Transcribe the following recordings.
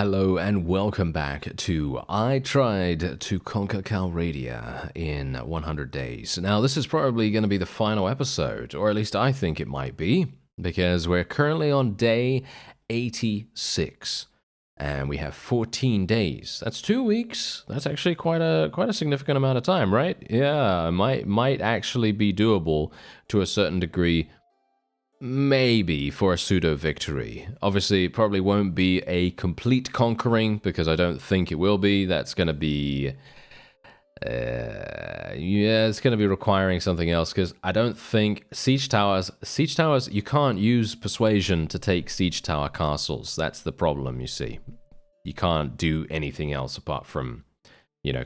Hello and welcome back to I Tried to Conquer Calradia in 100 Days. Now, this is probably going to be the final episode, or at least I think it might be, because we're currently on day 86, and we have 14 days. That's 2 weeks. That's actually quite a significant amount of time, right? Yeah, might actually be doable to a certain degree. Maybe for a pseudo victory. Obviously, it probably won't be a complete conquering because I don't think it will be. That's going to be, it's going to be requiring something else because I don't think siege towers. You can't use persuasion to take siege tower castles. That's the problem. You see, you can't do anything else apart from,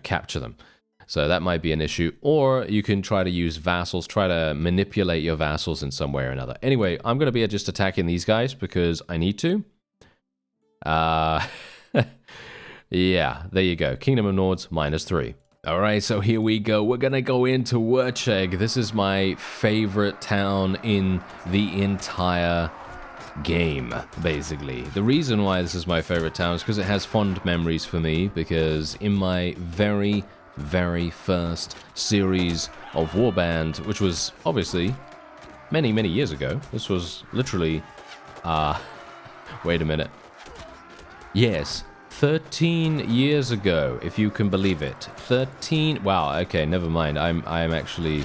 capture them. So that might be an issue. Or you can try to use vassals, try to manipulate your vassals in some way or another. Anyway, I'm going to be just attacking these guys because I need to. Yeah, there you go. Kingdom of Nords, -3. All right, so here we go. We're going to go into Wurcheg. This is my favorite town in the entire game, basically. The reason why this is my favorite town is because it has fond memories for me, because in my very first series of Warband, which was obviously many years ago. This was literally, wait a minute. Yes, 13 years ago, if you can believe it. 13, wow, okay, never mind. I'm actually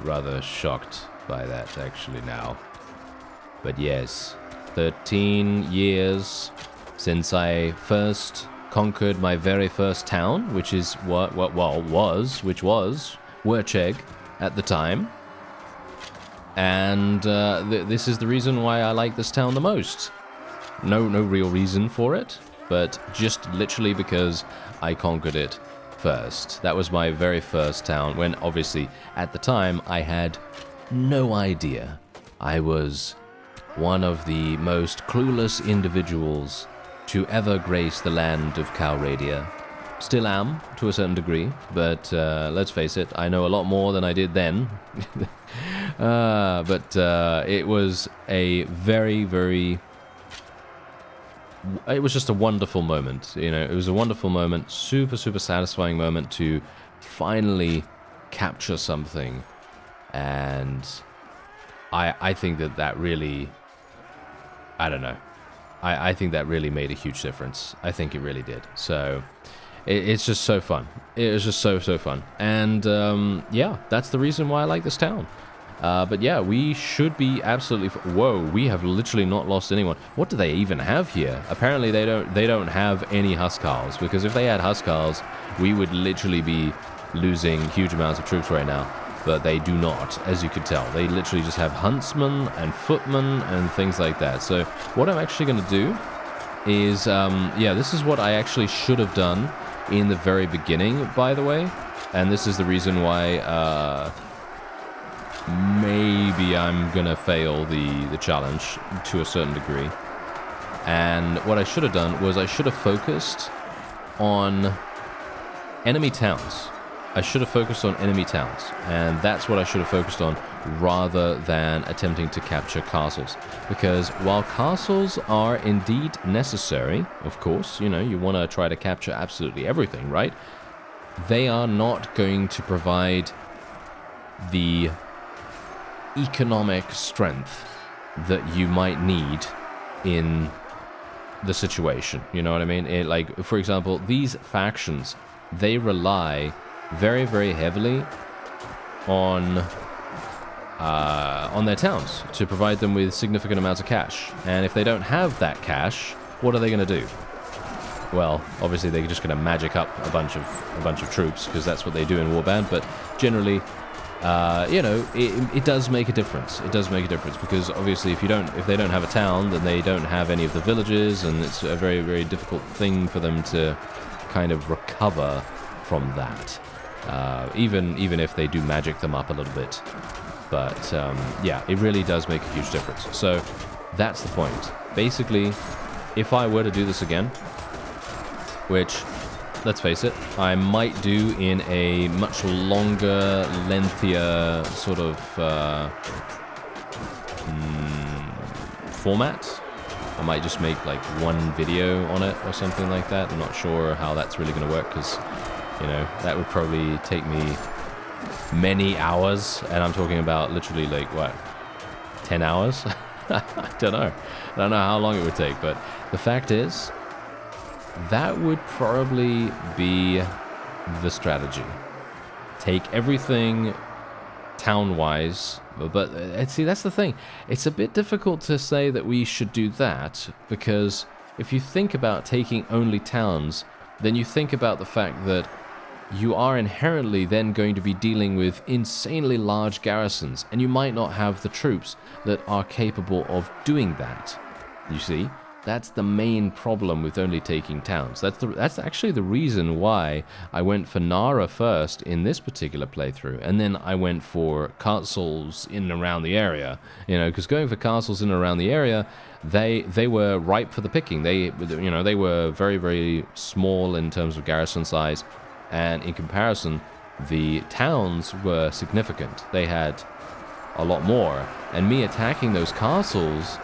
rather shocked by that, actually, now. But yes, 13 years since I first conquered my very first town, which is which was Wurcheg at the time, and this is the reason why I like this town the most. No real reason for it, but just literally because I conquered it first. That was my very first town. When obviously at the time I had no idea. I was one of the most clueless individuals to ever grace the land of Calradia. Still am, to a certain degree, but let's face it, I know a lot more than I did then. But it was a it was just a wonderful moment, it was a wonderful moment, super satisfying moment to finally capture something, and I think that really, I don't know, I think that really made a huge difference. I think it really did. So it's just so fun. It was just so fun. And yeah, that's the reason why I like this town. But yeah, we should be absolutely... Whoa, we have literally not lost anyone. What do they even have here? Apparently they don't have any Huskarls, because if they had Huskarls, we would literally be losing huge amounts of troops right now. But they do not, as you could tell. They literally just have huntsmen and footmen and things like that. So what I'm actually going to do is, yeah, this is what I actually should have done in the very beginning, by the way. And this is the reason why maybe I'm going to fail the challenge to a certain degree. And what I should have done was I should have focused on enemy towns. I should have focused on enemy towns, and that's what I should have focused on rather than attempting to capture castles. Because while castles are indeed necessary, of course, you want to try to capture absolutely everything, right? They are not going to provide the economic strength that you might need in the situation, you know what I mean? Like, for example, these factions, they rely very heavily on their towns to provide them with significant amounts of cash. And if they don't have that cash, what are they going to do? Well, obviously they're just going to magic up a bunch of troops, because that's what they do in Warband. But generally, it does make a difference. It does make a difference, because obviously if they don't have a town, then they don't have any of the villages, and it's a very difficult thing for them to kind of recover from that. Even if they do magic them up a little bit. But yeah, it really does make a huge difference. So that's the point. Basically, if I were to do this again, which, let's face it, I might do in a much longer, lengthier sort of format, I might just make like one video on it or something like that. I'm not sure how that's really going to work because, you know, that would probably take me many hours. And I'm talking about literally like, what, 10 hours? I don't know. I don't know how long it would take. But the fact is, that would probably be the strategy. Take everything town-wise, but see, that's the thing. It's a bit difficult to say that we should do that, because if you think about taking only towns, then you think about the fact that you are inherently then going to be dealing with insanely large garrisons, and you might not have the troops that are capable of doing that. You see? That's the main problem with only taking towns. That's actually the reason why I went for Nara first in this particular playthrough, and then I went for castles in and around the area. You know, because going for castles in and around the area, they were ripe for the picking. They were very, very small in terms of garrison size, and in comparison, the towns were significant. They had a lot more, and me attacking those castles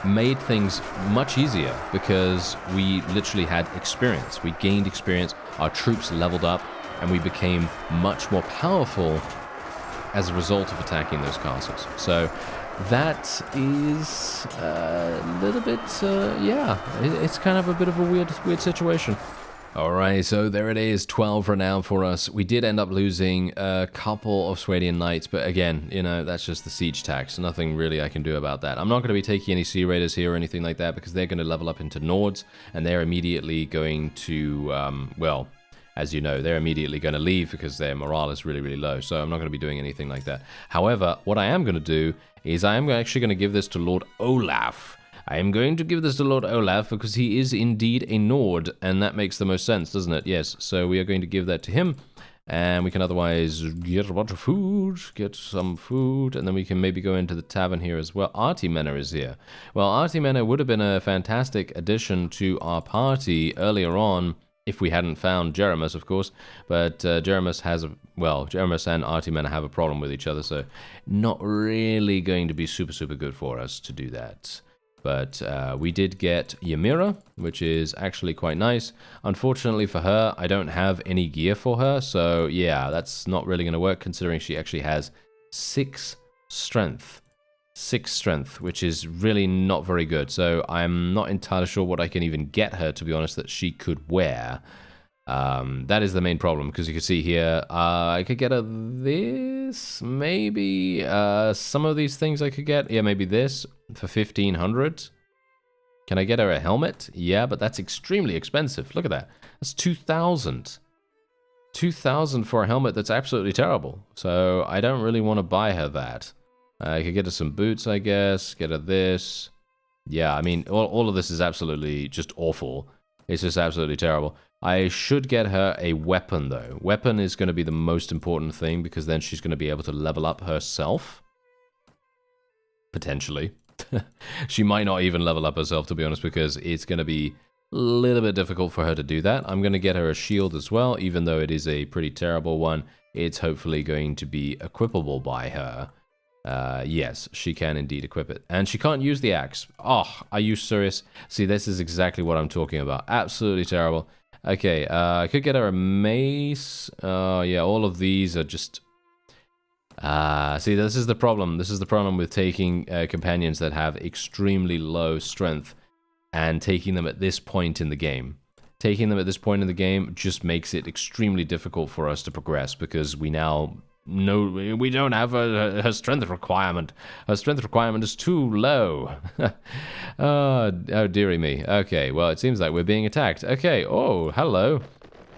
made things much easier because we literally had experience. We gained experience, our troops leveled up, and we became much more powerful as a result of attacking those castles. So that is a little bit, yeah, it's kind of a bit of a weird situation. Alright, so there it is, 12 renown for us. We did end up losing a couple of Swadian knights, but again, you know, that's just the siege tax. Nothing really I can do about that. I'm not going to be taking any Sea Raiders here or anything like that, because they're going to level up into Nords, and they're immediately going to, well, as you know, they're immediately going to leave because their morale is really, really low, so I'm not going to be doing anything like that. However, what I am going to do is I am actually going to give this to Lord Olaf. I am going to give this to Lord Olaf because he is indeed a Nord, and that makes the most sense, doesn't it? Yes, so we are going to give that to him, and we can otherwise get a bunch of food, get some food, and then we can maybe go into the tavern here as well. Artimena is here. Well, Artimena would have been a fantastic addition to our party earlier on, if we hadn't found Jeremus, of course, but Jeremus Jeremus and Artimena have a problem with each other, so not really going to be super, super good for us to do that. But we did get Ymira, which is actually quite nice. Unfortunately for her, I don't have any gear for her, so yeah, that's not really going to work considering she actually has 6 strength. 6 strength, which is really not very good. So I'm not entirely sure what I can even get her, to be honest, that she could wear. That is the main problem, because you can see here, I could get her this, maybe, some of these things I could get, yeah, maybe this, for 1,500. Can I get her a helmet? Yeah, but that's extremely expensive, look at that, that's 2,000. 2,000 for a helmet that's absolutely terrible, so I don't really want to buy her that. I could get her some boots, I guess, get her this. Yeah, I mean, all of this is absolutely just awful. It's just absolutely terrible. I should get her a weapon, though. Weapon is going to be the most important thing, because then she's going to be able to level up herself. Potentially. She might not even level up herself, to be honest, because it's going to be a little bit difficult for her to do that. I'm going to get her a shield as well, even though it is a pretty terrible one. It's hopefully going to be equipable by her. Yes, she can indeed equip it. And she can't use the axe. Oh, are you serious? See, this is exactly what I'm talking about. Absolutely terrible. Okay, I could get her a mace. Yeah, all of these are just... see, this is the problem. This is the problem with taking companions that have extremely low strength and taking them at this point in the game. Taking them at this point in the game just makes it extremely difficult for us to progress, because we now... No, we don't have her strength requirement. Her strength requirement is too low. Oh, dearie me. Okay, well, it seems like we're being attacked. Okay, oh, hello.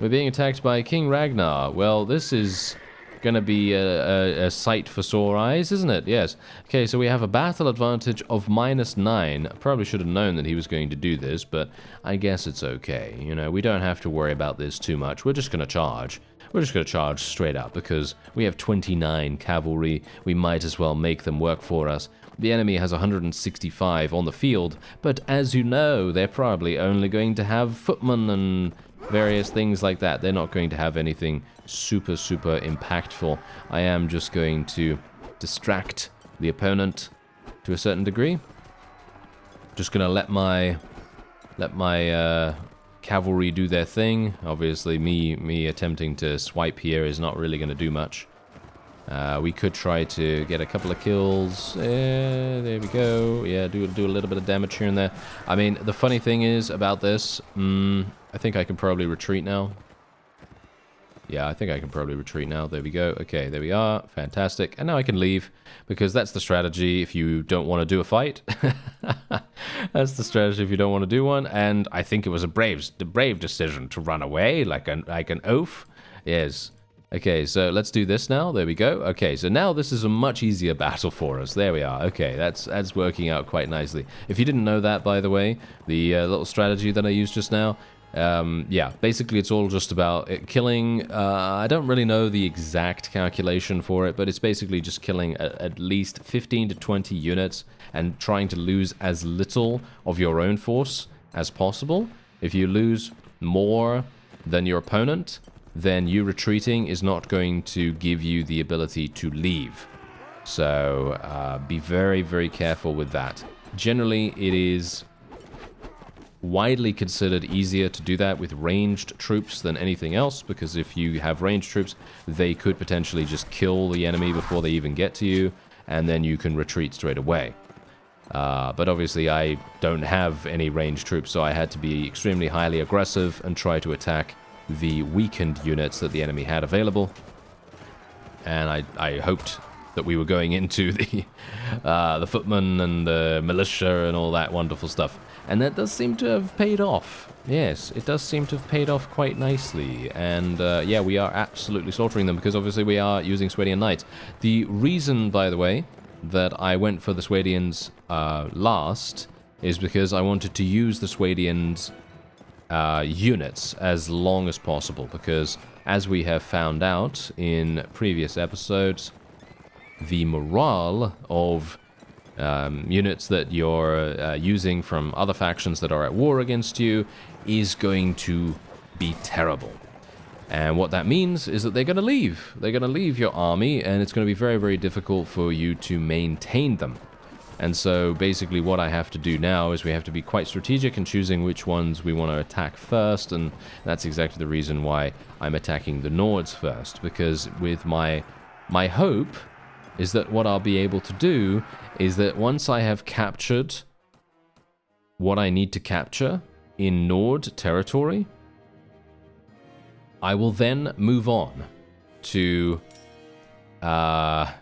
We're being attacked by King Ragnar. Well, this is gonna be a sight for sore eyes, isn't it? Yes. Okay, so we have a battle advantage of -9. I probably should have known that he was going to do this, but I guess it's okay. You know, we don't have to worry about this too much. We're just gonna charge. We're just going to charge straight up, because we have 29 cavalry. We might as well make them work for us. The enemy has 165 on the field, but as you know, they're probably only going to have footmen and various things like that. They're not going to have anything super, super impactful. I am just going to distract the opponent to a certain degree. Just gonna let my cavalry do their thing. Obviously, me attempting to swipe here is not really gonna do much. We could try to get a couple of kills. There we go. Yeah, do a little bit of damage here and there. I mean, the funny thing is about this, I think I can probably retreat now. Yeah, I think I can probably retreat now. There we go. Okay, there we are. Fantastic. And now I can leave, because that's the strategy if you don't want to do a fight. That's the strategy if you don't want to do one. And I think it was a brave decision to run away like an oaf. Yes. Okay, so let's do this now. There we go. Okay, so now this is a much easier battle for us. There we are. Okay, that's working out quite nicely. If you didn't know that, by the way, the little strategy that I used just now, yeah, basically it's all just about killing, I don't really know the exact calculation for it, but it's basically just killing at least 15 to 20 units and trying to lose as little of your own force as possible. If you lose more than your opponent, then you retreating is not going to give you the ability to leave. So be very, very careful with that. Generally, it is widely considered easier to do that with ranged troops than anything else, because if you have ranged troops, they could potentially just kill the enemy before they even get to you, and then you can retreat straight away. But obviously I don't have any ranged troops, so I had to be extremely highly aggressive and try to attack the weakened units that the enemy had available. And I hoped that we were going into the footmen and the militia and all that wonderful stuff. And that does seem to have paid off. Yes, it does seem to have paid off quite nicely. And yeah, we are absolutely slaughtering them, because obviously we are using Swadian Knights. The reason, by the way, that I went for the Swadians last is because I wanted to use the Swadians units as long as possible, because as we have found out in previous episodes, the morale of units that you're using from other factions that are at war against you is going to be terrible. And what that means is that they're going to leave. They're going to leave your army, and it's going to be very, very difficult for you to maintain them. And so basically what I have to do now is we have to be quite strategic in choosing which ones we want to attack first, and that's exactly the reason why I'm attacking the Nords first, because with my hope is that what I'll be able to do is that once I have captured what I need to capture in Nord territory, I will then move on to Swadian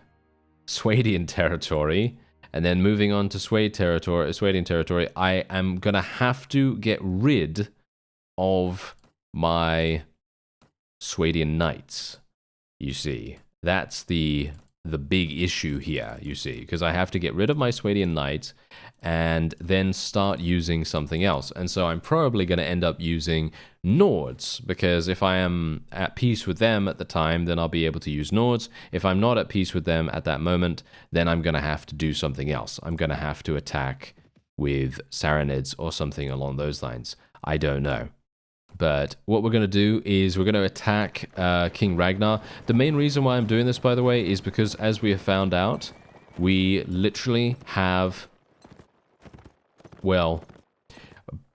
territory. And then moving on to Swadian territory, I am going to have to get rid of my Swadian Knights, you see. That's the big issue here, you see, because I have to get rid of my Swadian Knights and then start using something else. And so I'm probably going to end up using Nords, because if I am at peace with them at the time, then I'll be able to use Nords. If I'm not at peace with them at that moment, then I'm going to have to do something else. I'm going to have to attack with Saronids or something along those lines. I don't know. But what we're going to do is we're going to attack King Ragnar. The main reason why I'm doing this, by the way, is because as we have found out, we literally have, well,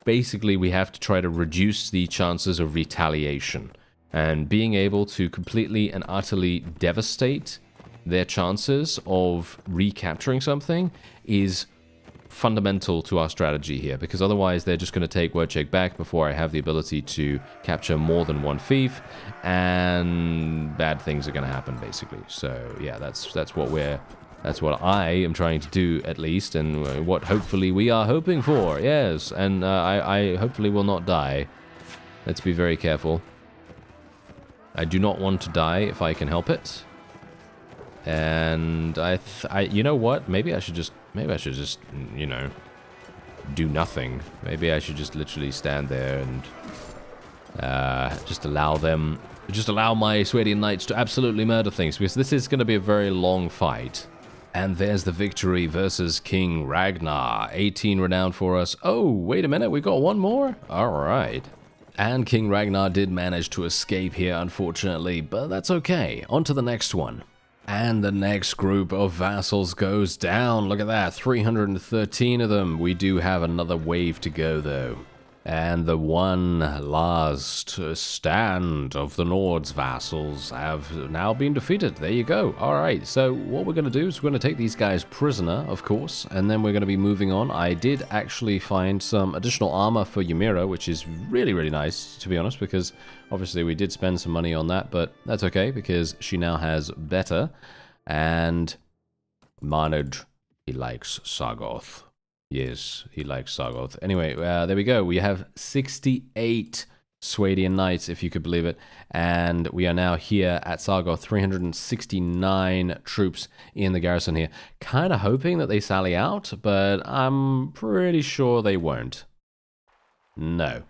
basically we have to try to reduce the chances of retaliation. And being able to completely and utterly devastate their chances of recapturing something is fundamental to our strategy here, because otherwise they're just going to take Wojciech back before I have the ability to capture more than one fief, and bad things are going to happen, basically. So yeah, that's what I am trying to do, at least, and what hopefully we are hoping for. Yes, and I hopefully will not die. Let's be very careful. I do not want to die if I can help it. And I you know what? Maybe I should just, you know, do nothing. Maybe I should just literally stand there and just allow my Swadian Knights to absolutely murder things, because this is going to be a very long fight. And there's the victory versus King Ragnar. 18 renown for us. Oh, wait a minute, we got one more? Alright. And King Ragnar did manage to escape here, unfortunately, but that's okay. On to the next one. And the next group of vassals goes down. Look at that, 313 of them. We do have another wave to go, though. And the one last stand of the Nord's vassals have now been defeated. There you go. All right, so what we're going to do is we're going to take these guys prisoner, of course, and then we're going to be moving on. I did actually find some additional armor for Ymira, which is really, really nice, to be honest, because obviously we did spend some money on that, but that's okay, because she now has better. And Marnage, he likes Sargoth. Yes, he likes Sargoth. Anyway, there we go. We have 68 Swadian Knights, if you could believe it. And we are now here at Sargoth, 369 troops in the garrison here. Kind of hoping that they sally out, but I'm pretty sure they won't. No.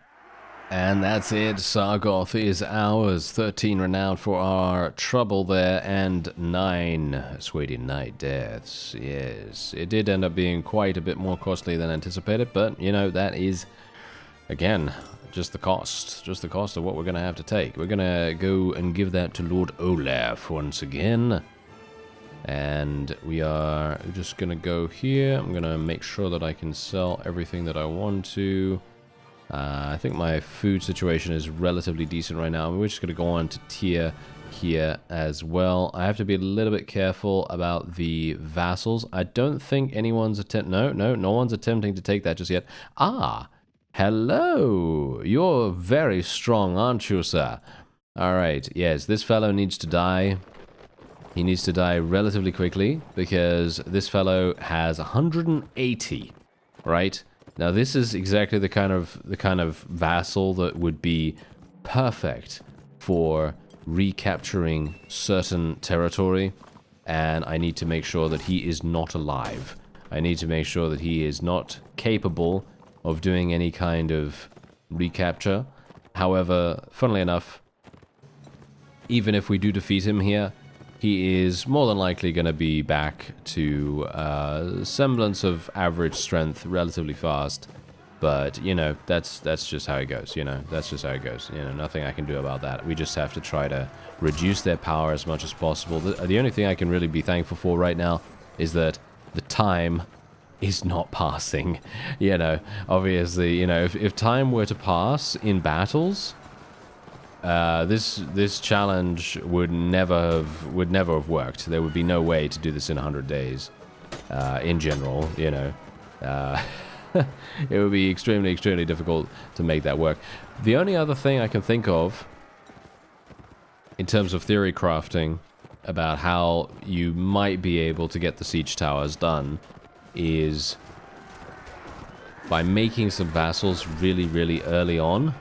And that's it. Sargoth is ours. 13 renowned for our trouble there, and 9 Swadian Knight deaths. Yes, it did end up being quite a bit more costly than anticipated, but, you know, that is, again, just the cost. Just the cost of what we're going to have to take. We're going to go and give that to Lord Olaf once again. And we are just going to go here. I'm going to make sure that I can sell everything that I want to. I think my food situation is relatively decent right now. We're just going to go on to tier here as well. I have to be a little bit careful about the vassals. I don't think anyone's no one's attempting to take that just yet. Ah, hello. You're very strong, aren't you, sir? All right. Yes, this fellow needs to die. He needs to die relatively quickly because this fellow has 180, right? Now this is exactly the kind of vassal that would be perfect for recapturing certain territory, and I need to make sure that he is not alive. I need to make sure that he is not capable of doing any kind of recapture. However, funnily enough, even if we do defeat him here, he is more than likely going to be back to semblance of average strength relatively fast. But, you know, that's just how it goes, you know. That's just how it goes. You know, nothing I can do about that. We just have to try to reduce their power as much as possible. The only thing I can really be thankful for right now is that the time is not passing. You know, obviously, you know, if time were to pass in battles, this challenge would never have worked. There would be no way to do this in 100 days. In general, you know, it would be extremely difficult to make that work. The only other thing I can think of in terms of theory crafting about how you might be able to get the siege towers done is by making some vassals really early on,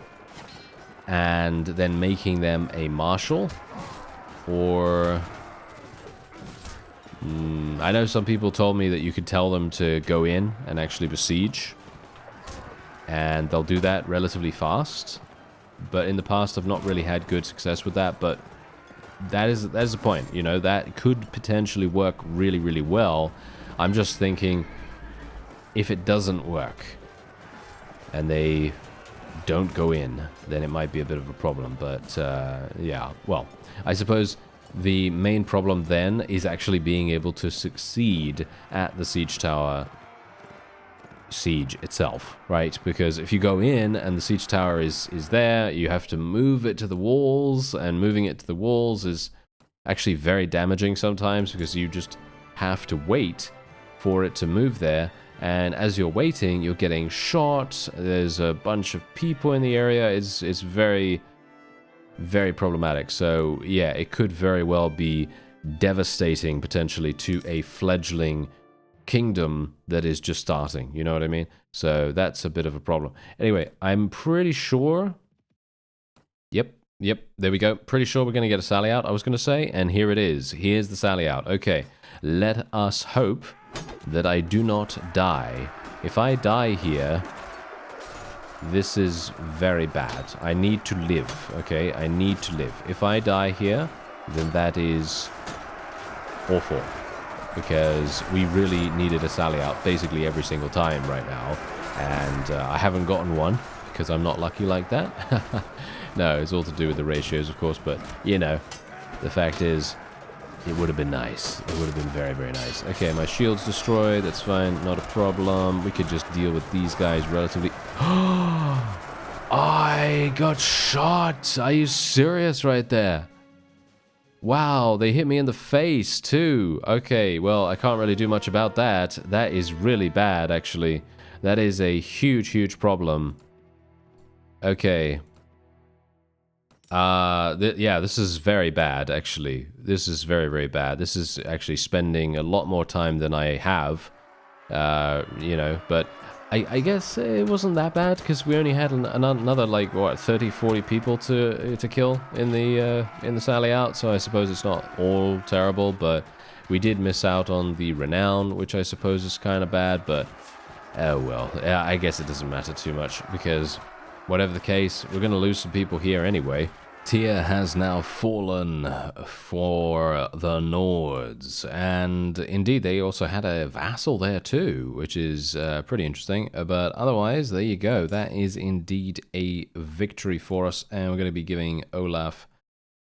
and then making them a marshal, or I know some people told me that you could tell them to go in and actually besiege, and they'll do that relatively fast, but in the past I've not really had good success with that. But that is the point, you know, that could potentially work really well. I'm just thinking, if it doesn't work and they don't go in, then it might be a bit of a problem. But yeah, well, I suppose the main problem then is actually being able to succeed at the siege tower siege itself, right? Because if you go in and the siege tower is there, you have to move it to the walls, and moving it to the walls is actually very damaging sometimes, because you just have to wait for it to move there. And as you're waiting, you're getting shot. There's a bunch of people in the area. It's very problematic. So yeah, it could very well be devastating potentially to a fledgling kingdom that is just starting. You know what I mean? So that's a bit of a problem. Anyway, I'm pretty sure. Yep. There we go. Pretty sure we're going to get a sally out, I was going to say. And here it is. Here's the sally out. Okay. Let us hope that I do not die. If I die here, this is very bad. I need to live, okay? I need to live. If I die here, then that is awful, because we really needed a sally out basically every single time right now, and I haven't gotten one because I'm not lucky like that. No, it's all to do with the ratios, of course, but, you know, the fact is, It would have been nice. It would have been very, very nice. Okay, my shield's destroyed. That's fine. Not a problem. We could just deal with these guys relatively... I got shot. Are you serious right there? Wow, they hit me in the face too. Okay, well, I can't really do much about that. That is really bad, actually. That is a huge, huge problem. Okay. Yeah, this is very bad, actually. This is very, very bad. This is actually spending a lot more time than I have. You know, but I guess it wasn't that bad, because we only had another, like, what, 30, 40 people to kill in the sally out, so I suppose it's not all terrible, but we did miss out on the renown, which I suppose is kind of bad, but oh well. Yeah, I guess it doesn't matter too much, because whatever the case, we're going to lose some people here anyway. Tyr has now fallen for the Nords, and indeed they also had a vassal there too, which is pretty interesting, but otherwise, there you go. That is indeed a victory for us, and we're going to be giving Olaf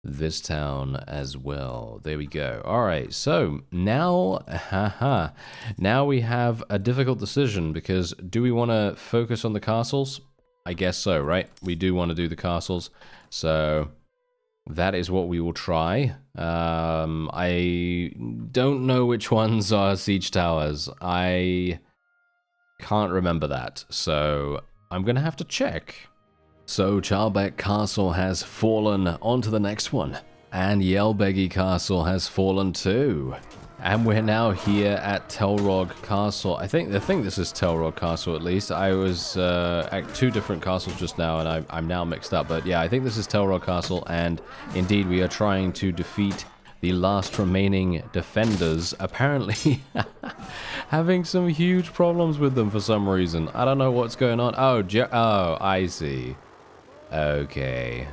this town as well. There we go. Alright, so now, now we have a difficult decision, because do we want to focus on the castles? I guess so, right? We do want to do the castles, so that is what we will try. I don't know which ones are siege towers. I can't remember that, so I'm going to have to check. So Charlbeck Castle has fallen onto the next one, and Yelbegi Castle has fallen too. And we're now here at Telrog Castle. I think this is Telrog Castle, at least. I was at two different castles just now, and I'm now mixed up. But yeah, I think this is Telrog Castle, and indeed we are trying to defeat the last remaining defenders. Apparently having some huge problems with them for some reason. I don't know what's going on. Oh, I see. Okay.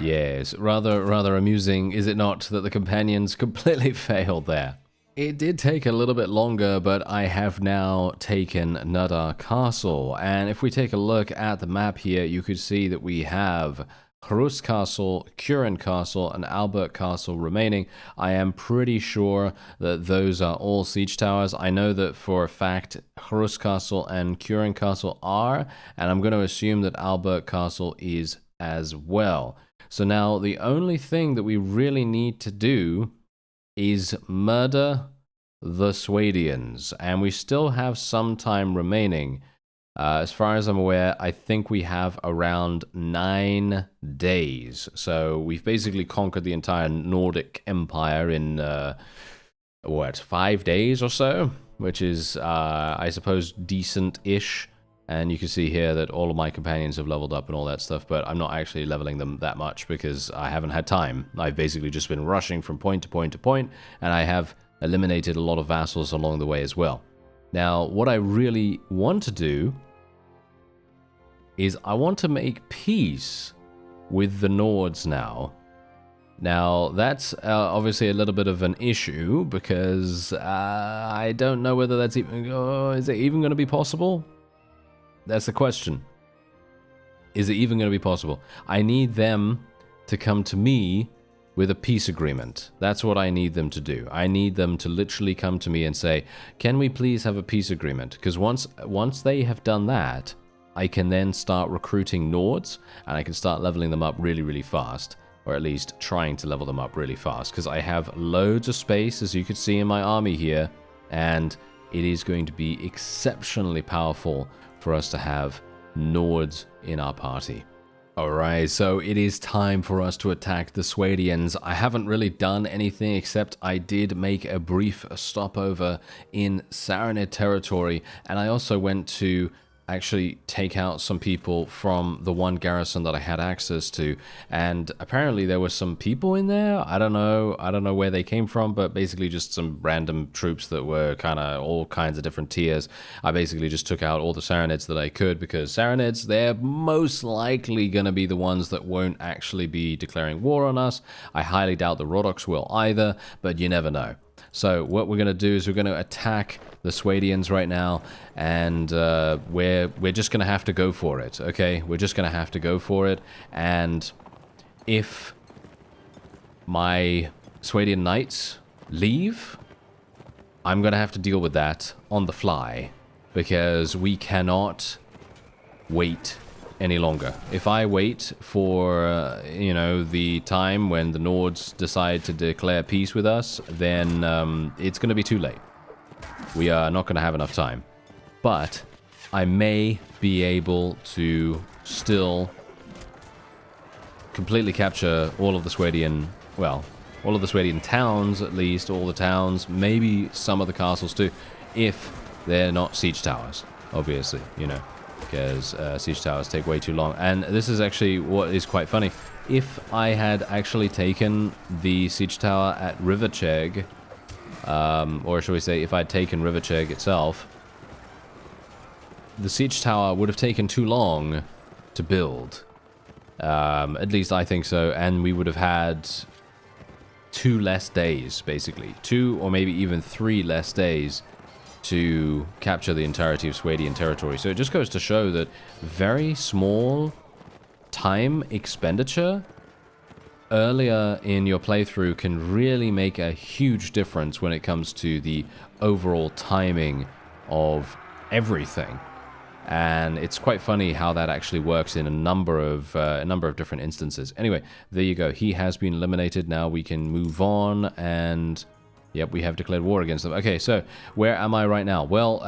Yes, rather amusing, is it not, that the companions completely failed there. It did take a little bit longer, but I have now taken Nadar Castle, and if we take a look at the map here, you could see that we have Hrus Castle, Kurin Castle, and Albert Castle remaining. I am pretty sure that those are all siege towers. I know that for a fact Hrus Castle and Kurin Castle are, and I'm going to assume that Albert Castle is as well. So now the only thing that we really need to do is murder the Swadians, and we still have some time remaining. As far as I'm aware, I think we have around 9 days. So we've basically conquered the entire Nordic Empire in, 5 days or so? Which is, I suppose, decent-ish. And you can see here that all of my companions have leveled up and all that stuff, but I'm not actually leveling them that much because I haven't had time. I've basically just been rushing from point to point to point, and I have eliminated a lot of vassals along the way as well. Now, what I really want to do is I want to make peace with the Nords now. Now, that's obviously a little bit of an issue because I don't know whether that's even... is it even going to be possible? That's the question. Is it even going to be possible? I need them to come to me with a peace agreement. That's what I need them to do. I need them to literally come to me and say, can we please have a peace agreement? Because once they have done that, I can then start recruiting Nords, and I can start leveling them up really, really fast. Or at least trying to level them up really fast. Because I have loads of space, as you can see in my army here, and it is going to be exceptionally powerful for us to have Nords in our party. Alright, so it is time for us to attack the Swadians. I haven't really done anything except I did make a brief stopover in Saranid territory, and I also went to actually take out some people from the one garrison that I had access to, and apparently there were some people in there. I don't know where they came from, but basically just some random troops that were kind of all kinds of different tiers. I basically just took out all the Sarranids that I could, because Sarranids, they're most likely going to be the ones that won't actually be declaring war on us. I highly doubt the Rhodoks will either, but you never know. So what we're going to do is we're going to attack the Swadians right now, and we're just going to have to go for it, okay? We're just going to have to go for it, and if my Swadian knights leave, I'm going to have to deal with that on the fly, because we cannot wait any longer. If I wait for, you know, the time when the Nords decide to declare peace with us, then it's going to be too late. We are not going to have enough time. But I may be able to still completely capture all of the Swadian, well, all of the Swadian towns at least, all the towns, maybe some of the castles too, if they're not siege towers, obviously, you know, because siege towers take way too long. And this is actually what is quite funny. If I had actually taken the siege tower at Rivercheg, or shall we say, if I'd taken Rivercheg itself, the siege tower would have taken too long to build. At least I think so, and we would have had 2 less days, basically. 2 or maybe even 3 less days to capture the entirety of Swadian territory. So it just goes to show that very small time expenditure earlier in your playthrough can really make a huge difference when it comes to the overall timing of everything. And it's quite funny how that actually works in a number of different instances. Anyway, there you go. He has been eliminated. Now we can move on, and yep, we have declared war against them. Okay, so where am I right now? Well,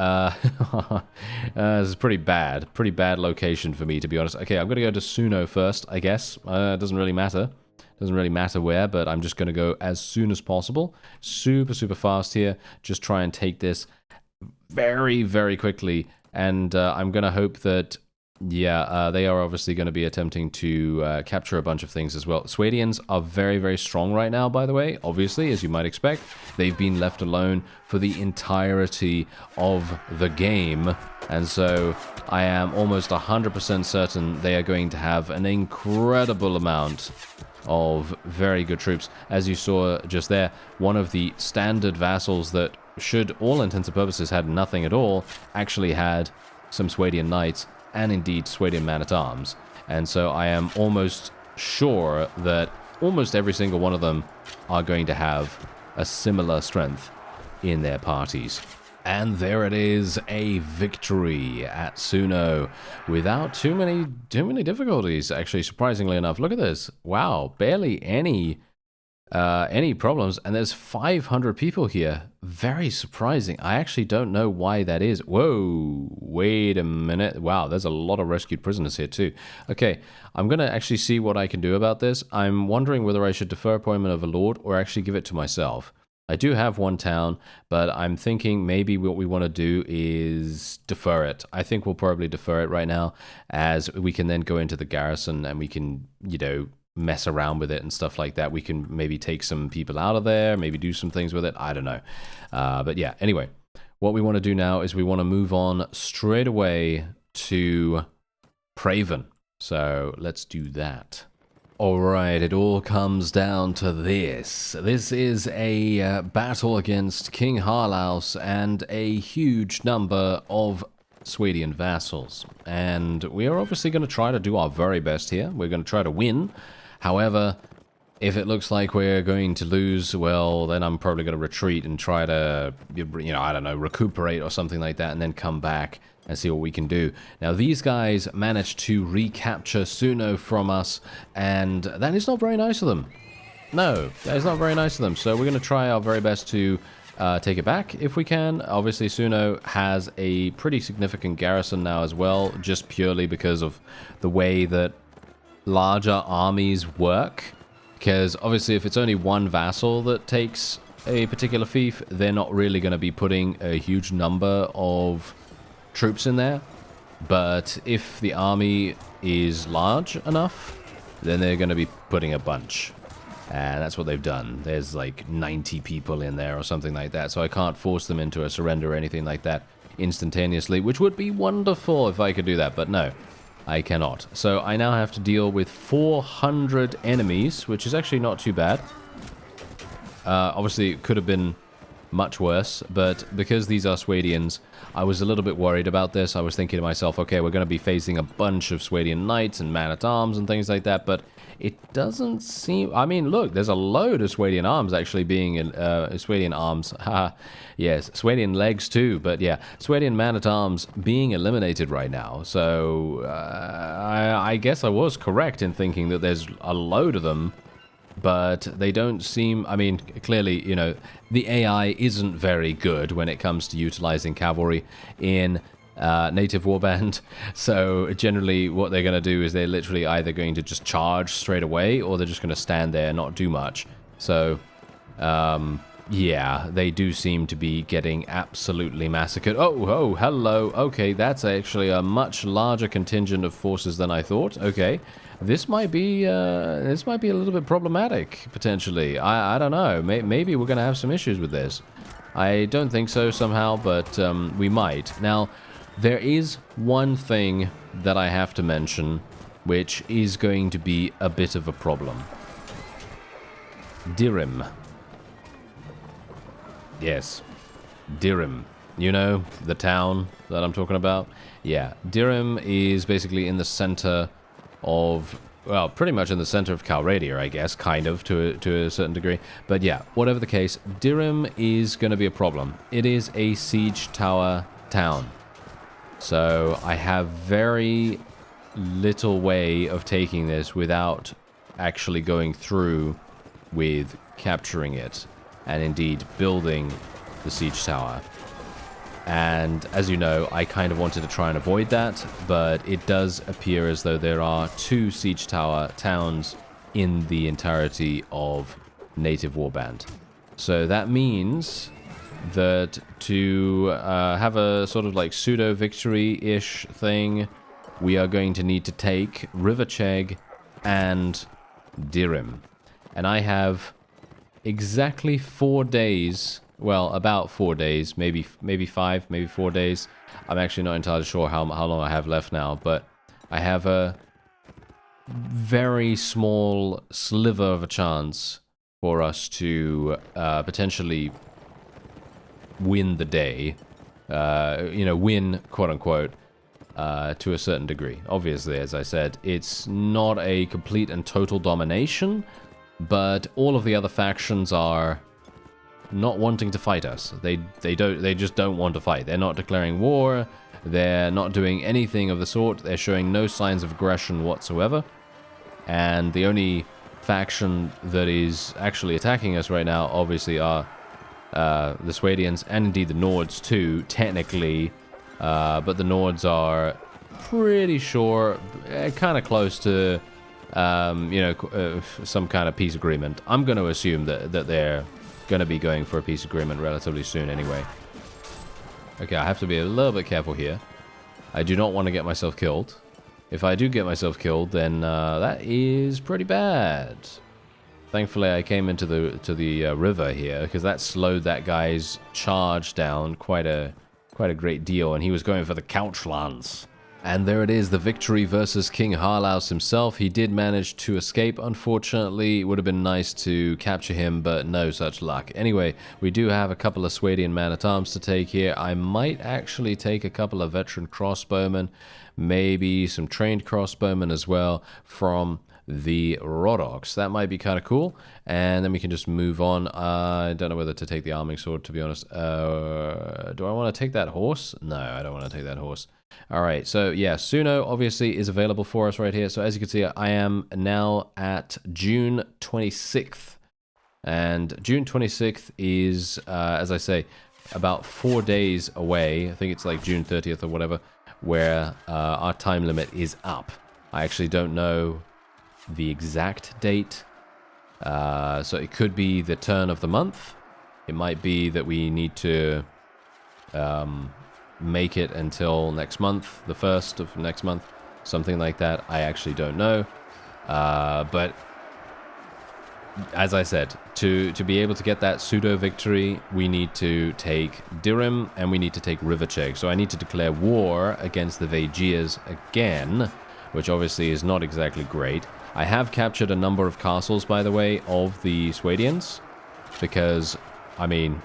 this is pretty bad location for me, to be honest. Okay, I'm gonna go to Suno first, I guess. It doesn't really matter. Doesn't really matter where, but I'm just gonna go as soon as possible. Super fast here. Just try and take this very, very quickly. And I'm going to hope that, yeah, they are obviously going to be attempting to capture a bunch of things as well. Swadians are very, very strong right now, by the way, obviously, as you might expect. They've been left alone for the entirety of the game. And so I am almost 100% certain they are going to have an incredible amount of very good troops. As you saw just there, one of the standard vassals that should all intents and purposes had nothing at all, actually had some Swadian knights and indeed Swadian man-at-arms. And so I am almost sure that almost every single one of them are going to have a similar strength in their parties. And there it is, a victory at Suno without too many difficulties, actually, surprisingly enough. Look at this. Wow, barely any problems, and there's 500 people here. Very surprising. I actually don't know why that is. Whoa, wait a minute. Wow, there's a lot of rescued prisoners here too. Okay, I'm gonna actually see what I can do about this. I'm wondering whether I should defer appointment of a lord or actually give it to myself. I do have one town, but I'm thinking maybe what we want to do is defer it. I think we'll probably defer it right now, as we can then go into the garrison and we can, you know, mess around with it and stuff like that. We can maybe take some people out of there, maybe do some things with it. I don't know. But yeah, anyway, what we want to do now is we want to move on straight away to Praven. So let's do that. Alright, it all comes down to this. This is a battle against King Harlaus and a huge number of Swadian vassals. And we are obviously going to try to do our very best here. We're going to try to win. However, if it looks like we're going to lose, well, then I'm probably going to retreat and try to, you know, I don't know, recuperate or something like that, and then come back and see what we can do. Now, these guys managed to recapture Suno from us, and that is not very nice of them. No, that is not very nice of them. So we're going to try our very best to take it back if we can. Obviously, Suno has a pretty significant garrison now as well, just purely because of the way that larger armies work. Because obviously, if it's only one vassal that takes a particular fief, they're not really going to be putting a huge number of troops in there. But if the army is large enough, then they're going to be putting a bunch. And that's what they've done. There's like 90 people in there or something like that. So I can't force them into a surrender or anything like that instantaneously, which would be wonderful if I could do that. But no, I cannot. So I now have to deal with 400 enemies, which is actually not too bad. Obviously, it could have been much worse, but because these are Swadians, I was a little bit worried about this. I was thinking to myself, okay, we're going to be facing a bunch of Swadian knights and man-at-arms and things like that, but it doesn't seem... I mean, look, there's a load of Swadian arms actually being... Swadian arms, haha, yes, Swadian legs too, but yeah, Swadian man-at-arms being eliminated right now, so I guess I was correct in thinking that there's a load of them. But they don't seem... I mean, clearly, you know, the AI isn't very good when it comes to utilizing cavalry in native Warband. So generally what they're going to do is they're literally either going to just charge straight away, or they're just going to stand there and not do much. So, yeah, they do seem to be getting absolutely massacred. Oh, hello. Okay, that's actually a much larger contingent of forces than I thought. Okay. This might be a little bit problematic, potentially. I don't know. Maybe we're going to have some issues with this. I don't think so somehow, but we might. Now, there is one thing that I have to mention, which is going to be a bit of a problem. Dirim. Yes. Dirim. You know, the town that I'm talking about? Yeah. Dirim is basically in the center of, well, pretty much in the center of Calradia, I guess, kind of, to a certain degree. But yeah, whatever the case, Dirim is going to be a problem. It is a siege tower town. So I have very little way of taking this without actually going through with capturing it, and indeed building the siege tower. And as you know, I kind of wanted to try and avoid that, but it does appear as though there are 2 siege tower towns in the entirety of native Warband. So that means that to have a sort of like pseudo-victory-ish thing, we are going to need to take Rivercheg and Dirim. And I have exactly 4 days... Well, about 4 days, maybe 5, maybe 4 days. I'm actually not entirely sure how long I have left now, but I have a very small sliver of a chance for us to potentially win the day. You know, win, quote-unquote, to a certain degree. Obviously, as I said, it's not a complete and total domination, but all of the other factions are... not wanting to fight us. They just don't want to fight. They're not declaring war. They're not doing anything of the sort. They're showing no signs of aggression whatsoever. And the only faction that is actually attacking us right now, obviously, are the Swadians and indeed the Nords too, technically. But the Nords are pretty sure, kind of close to, you know, some kind of peace agreement. I'm going to assume that they're going to be going for a peace agreement relatively soon anyway. Okay, I have to be a little bit careful here. I do not want to get myself killed. If I do get myself killed, then that is pretty bad. Thankfully, I came into the river here, because that slowed that guy's charge down quite a great deal, and he was going for the couch lance. And there it is, the victory versus King Harlaus himself. He did manage to escape, unfortunately. It would have been nice to capture him, but no such luck. Anyway, we do have a couple of Swadian man-at-arms to take here. I might actually take a couple of veteran crossbowmen, maybe some trained crossbowmen as well from the Rodox. That might be kind of cool. And then we can just move on. I don't know whether to take the arming sword, to be honest. Do I want to take that horse? No, I don't want to take that horse. Alright, so yeah, Suno obviously is available for us right here. So as you can see, I am now at June 26th. And June 26th is, as I say, about 4 days away. I think it's like June 30th or whatever, where our time limit is up. I actually don't know the exact date. So it could be the turn of the month. It might be that we need to... make it until next month, the 1st of next month, something like that. I actually don't know. But as I said, to be able to get that pseudo victory, we need to take Dirim and we need to take Rivercheg. So I need to declare war against the Vaegirs again, which obviously is not exactly great. I have captured a number of castles, by the way, of the Swadians, because, I mean,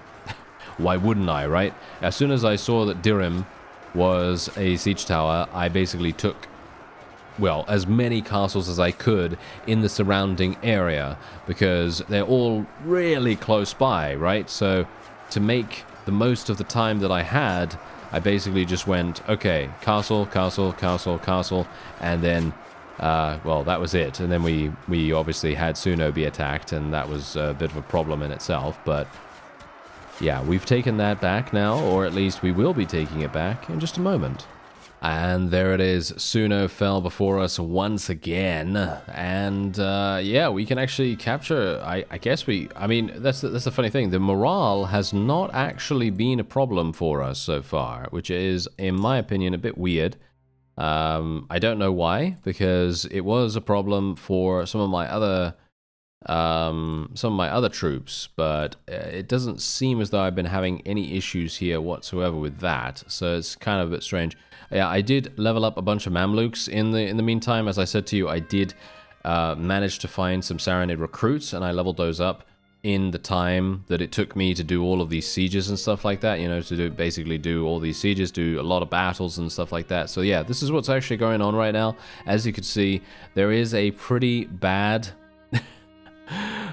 why wouldn't I, right? As soon as I saw that Dirim was a siege tower, I basically took, well, as many castles as I could in the surrounding area, because they're all really close by, right? So to make the most of the time that I had, I basically just went, okay, castle, castle, castle, castle, and then, well, that was it. And then we obviously had Suno be attacked, and that was a bit of a problem in itself, but yeah, we've taken that back now, or at least we will be taking it back in just a moment. And there it is. Suno fell before us once again. And yeah, we can actually capture, I guess I mean, that's the funny thing. The morale has not actually been a problem for us so far, which is, in my opinion, a bit weird. I don't know why, because it was a problem for some of my other troops, but it doesn't seem as though I've been having any issues here whatsoever with that, so it's kind of a bit strange. Yeah, I did level up a bunch of Mamluks in the meantime. As I said to you, I did manage to find some Saranid recruits, and I leveled those up in the time that it took me to do all of these sieges and stuff like that, you know, to basically do all these sieges, do a lot of battles and stuff like that. So yeah, this is what's actually going on right now. As you can see, there is a pretty bad...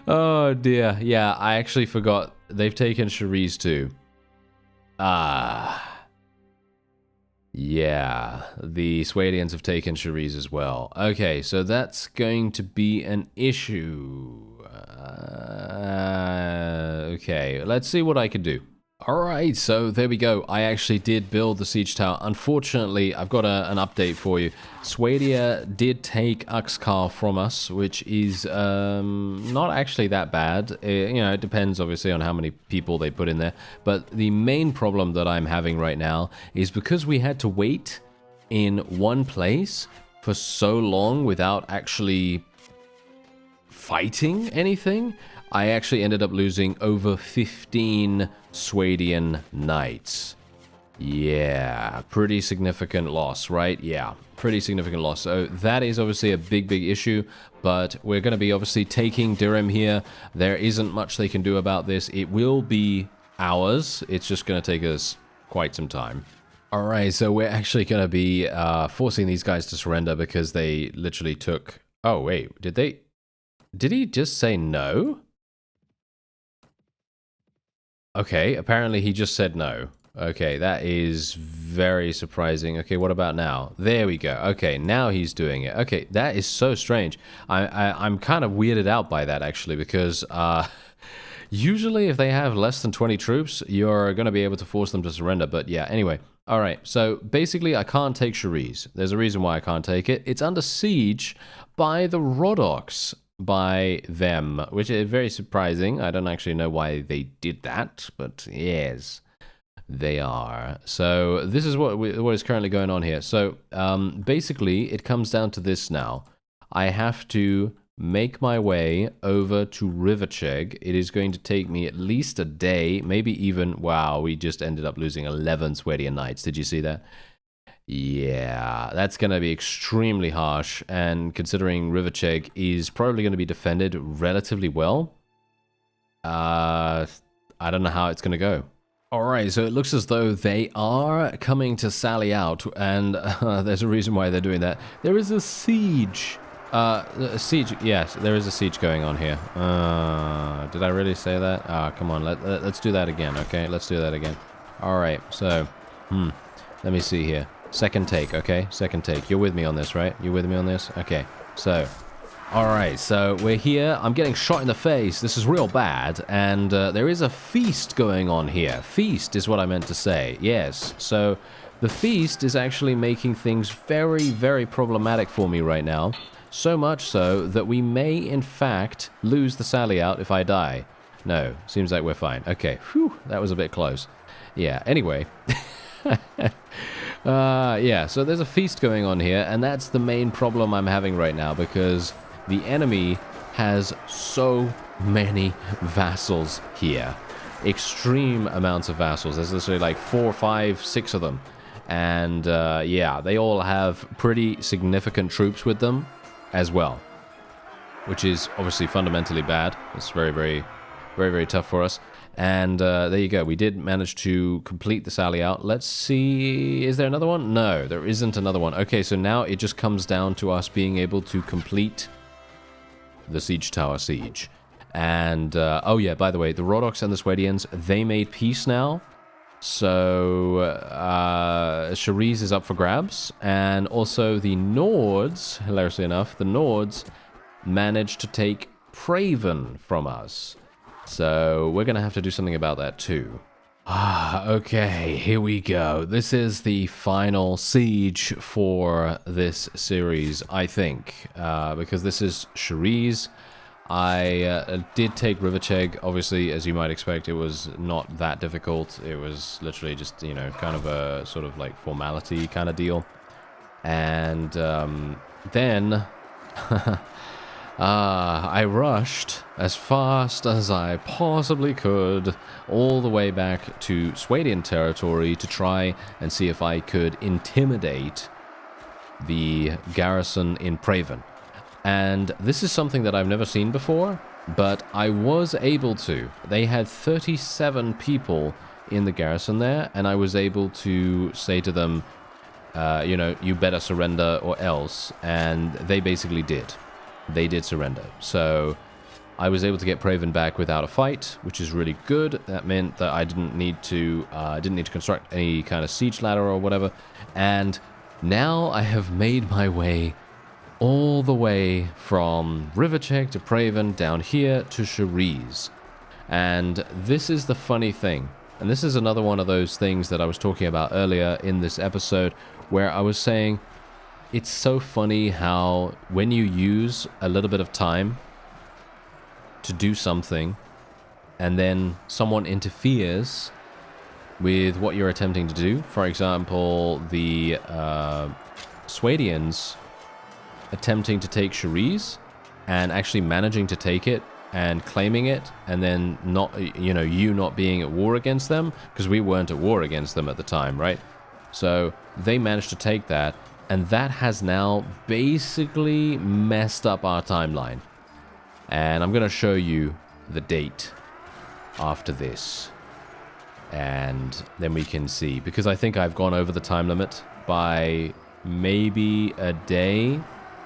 Oh dear, yeah, I actually forgot. They've taken Cherise too. Yeah, the Swadians have taken Cherise as well. Okay, so that's going to be an issue. Okay, let's see what I can do. Alright, so there we go. I actually did build the siege tower. Unfortunately, I've got an update for you. Swadia did take Uxkhar from us, which is not actually that bad. You know, it depends obviously on how many people they put in there. But the main problem that I'm having right now is because we had to wait in one place for so long without actually fighting anything, I actually ended up losing over 15 Swadian knights. Yeah, pretty significant loss, right? Yeah, pretty significant loss. So that is obviously a big issue, but we're going to be obviously taking Dirim here. There isn't much they can do about this. It will be ours. It's just going to take us quite some time. Alright, so we're actually going to be forcing these guys to surrender because they literally took... Oh, wait, did he just say no? Okay, apparently he just said no. Okay, that is very surprising. Okay, what about now? There we go. Okay, now he's doing it. Okay, that is so strange. I'm kind of weirded out by that, actually, because usually if they have less than 20 troops, you're going to be able to force them to surrender. But yeah, anyway. All right, so basically I can't take Cherise. There's a reason why I can't take it. It's under siege by the Rodox. By them, which is very surprising. I don't actually know why they did that, but yes, they are. So this is what is currently going on here. So basically, it comes down to this now. I have to make my way over to Rivercheg. It is going to take me at least a day, maybe even... Wow, we just ended up losing 11 Swadian knights. Did you see that? Yeah, that's going to be extremely harsh, and considering Rivercheg is probably going to be defended relatively well, I don't know how it's going to go. Alright, so it looks as though they are coming to sally out, and there's a reason why they're doing that. There is a siege. A siege, yes, there is a siege going on here. Did I really say that? Come on, let's do that again, okay? Let's do that again. Alright, so, let me see here. Second take, okay? Second take. You're with me on this, right? You're with me on this? Okay. So, alright, so we're here. I'm getting shot in the face. This is real bad. And there is a feast going on here. Feast is what I meant to say. Yes. So, the feast is actually making things very problematic for me right now. So much so that we may, in fact, lose the sally out if I die. No. Seems like we're fine. Okay. Whew. That was a bit close. Yeah. Anyway... Yeah, so there's a feast going on here, and that's the main problem I'm having right now, because the enemy has so many vassals here. Extreme amounts of vassals. There's literally like 4, 5, 6 of them. And yeah, they all have pretty significant troops with them as well, which is obviously fundamentally bad. It's very, very, very, very tough for us. And there you go. We did manage to complete the sally out. Let's see. Is there another one? No, there isn't another one. Okay, so now it just comes down to us being able to complete the siege tower siege. And, oh yeah, by the way, the Rhodoks and the Swedians, they made peace now. So, Charisse is up for grabs. And also the Nords, hilariously enough, the Nords managed to take Praven from us. So we're going to have to do something about that too. Okay, here we go. This is the final siege for this series, I think. Because this is Charisse. I did take Rivercheg. Obviously, as you might expect, it was not that difficult. It was literally just, you know, kind of a sort of like formality kind of deal. And then... I rushed as fast as I possibly could all the way back to Swadian territory to try and see if I could intimidate the garrison in Praven. And this is something that I've never seen before, but I was able to. They had 37 people in the garrison there, and I was able to say to them, you know, you better surrender or else, and they basically did. They did surrender. So I was able to get Praven back without a fight, which is really good. That meant that I didn't need to construct any kind of siege ladder or whatever. And now I have made my way all the way from Rivercheck to Praven down here to Charisse. And this is the funny thing. And this is another one of those things that I was talking about earlier in this episode, where I was saying, it's so funny how when you use a little bit of time to do something and then someone interferes with what you're attempting to do. For example, the Swadians attempting to take Charisse and actually managing to take it and claiming it, and then not, you know, you not being at war against them, because we weren't at war against them at the time, right? So they managed to take that. And that has now basically messed up our timeline. And I'm going to show you the date after this. And then we can see. Because I think I've gone over the time limit by maybe a day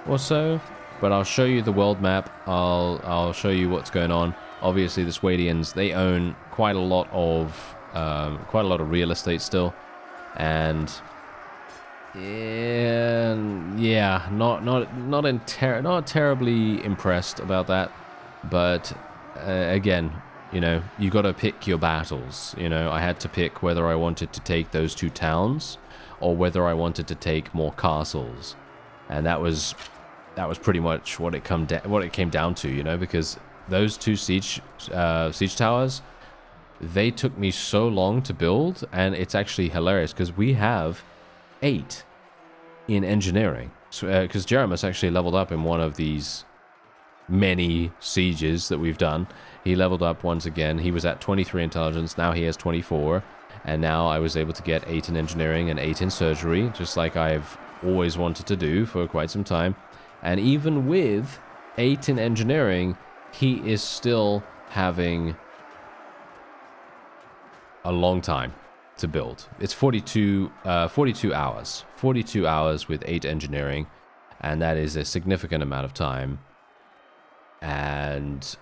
or so. But I'll show you the world map. I'll show you what's going on. Obviously, the Swadians, they own quite a lot of real estate still. And... yeah, not terribly impressed about that, but again, you know, you got to pick your battles. You know, I had to pick whether I wanted to take those 2 towns or whether I wanted to take more castles, and that was pretty much what it came down to. You know, because those 2 siege towers, they took me so long to build, and it's actually hilarious because we have 8 in engineering, because Jeremus actually leveled up in one of these many sieges that we've done. He leveled up once again. He was at 23 intelligence, now he has 24, and now I was able to get 8 in engineering and 8 in surgery, just like I've always wanted to do for quite some time. And even with 8 in engineering, he is still having a long time to build. It's 42 hours. 42 hours with 8 engineering, and that is a significant amount of time. And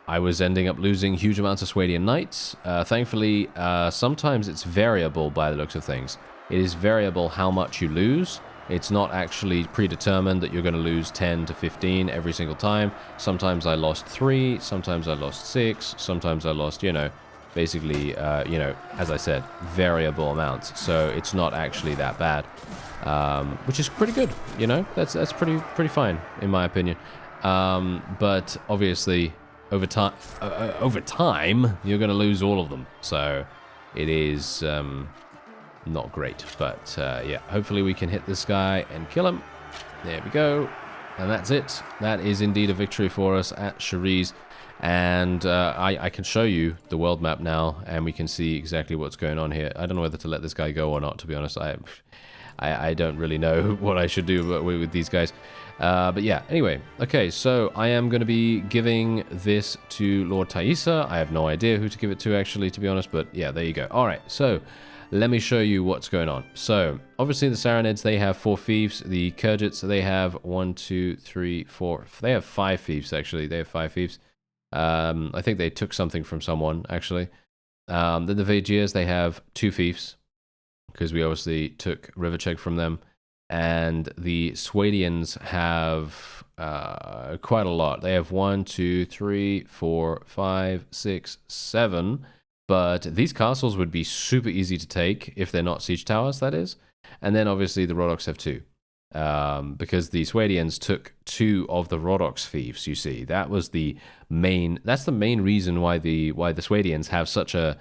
I was ending up losing huge amounts of Swadian knights. Thankfully, sometimes it's variable by the looks of things. It is variable how much you lose. It's not actually predetermined that you're going to lose 10 to 15 every single time. Sometimes I lost 3, sometimes I lost 6, sometimes I lost, you know, basically, you know, as I said, variable amounts. So it's not actually that bad, which is pretty good. You know, that's pretty fine in my opinion. But obviously, over time, you're going to lose all of them. So it is not great. But yeah, hopefully we can hit this guy and kill him. There we go. And that's it. That is indeed a victory for us at Cherise. And I can show you the world map now, and we can see exactly what's going on here. I don't know whether to let this guy go or not, to be honest. I don't really know what I should do with these guys. But yeah, anyway. Okay, so I am going to be giving this to Lord Thaisa. I have no idea who to give it to, actually, to be honest. But yeah, there you go. All right, so let me show you what's going on. So, obviously the Saranids, they have 4 fiefs. The Khergits, they have 1, 2, 3, 4. They have 5 fiefs, actually. They have 5 fiefs. I think they took something from someone, actually. Then the Vajirs, they have 2 fiefs, because we obviously took Rivercheck from them. And the Swadians have quite a lot. They have 1, 2, 3, 4, 5, 6, 7. But these castles would be super easy to take if they're not siege towers, that is. And then obviously the Rhodoks have 2. Because the Swadians took 2 of the Rhodoks fiefs, you see. That's the main reason why the Swadians have such a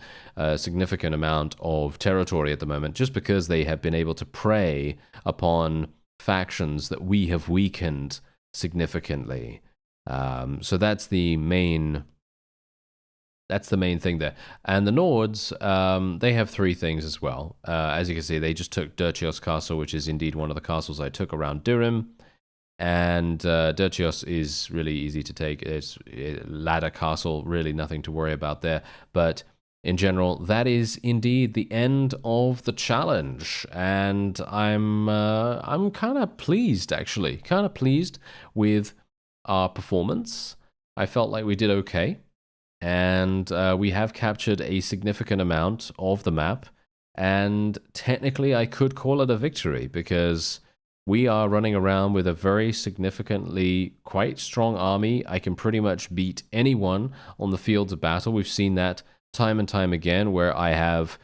significant amount of territory at the moment, just because they have been able to prey upon factions that we have weakened significantly. So that's the main thing there. And the Nords, they have 3 things as well. As you can see, they just took Dirtios Castle, which is indeed one of the castles I took around Durham. And Dirtios is really easy to take. It's a ladder castle, really nothing to worry about there. But in general, that is indeed the end of the challenge. And I'm kind of pleased, actually. Kind of pleased with our performance. I felt like we did okay. And we have captured a significant amount of the map, and technically I could call it a victory, because we are running around with a very significantly quite strong army. I can pretty much beat anyone on the fields of battle. We've seen that time and time again, where I have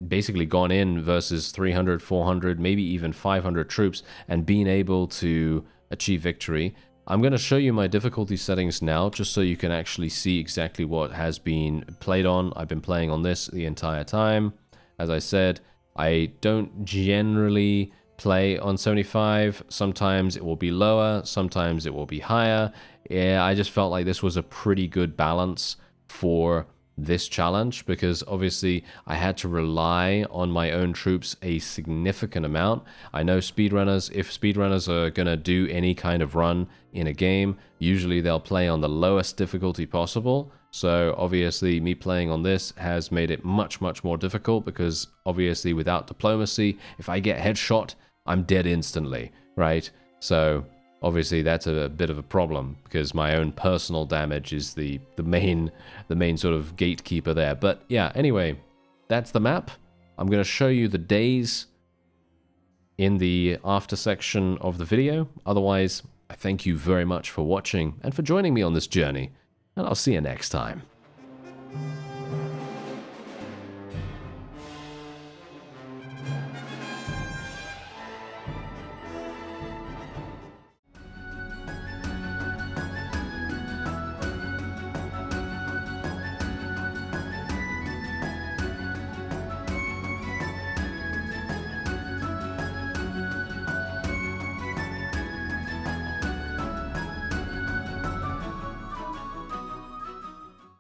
basically gone in versus 300, 400, maybe even 500 troops and been able to achieve victory. I'm going to show you my difficulty settings now, just so you can actually see exactly what has been played on. I've been playing on this the entire time. As I said, I don't generally play on 75. Sometimes it will be lower, sometimes it will be higher. Yeah, I just felt like this was a pretty good balance for this challenge, because obviously I had to rely on my own troops a significant amount. I know speedrunners, if speedrunners are going to do any kind of run in a game, usually they'll play on the lowest difficulty possible. So obviously me playing on this has made it much, much more difficult, because obviously without diplomacy, if I get headshot, I'm dead instantly, right? So obviously that's a bit of a problem, because my own personal damage is the main sort of gatekeeper there. But yeah, anyway, that's the map. I'm going to show you the days in the after section of the video. Otherwise, I thank you very much for watching and for joining me on this journey, and I'll see you next time.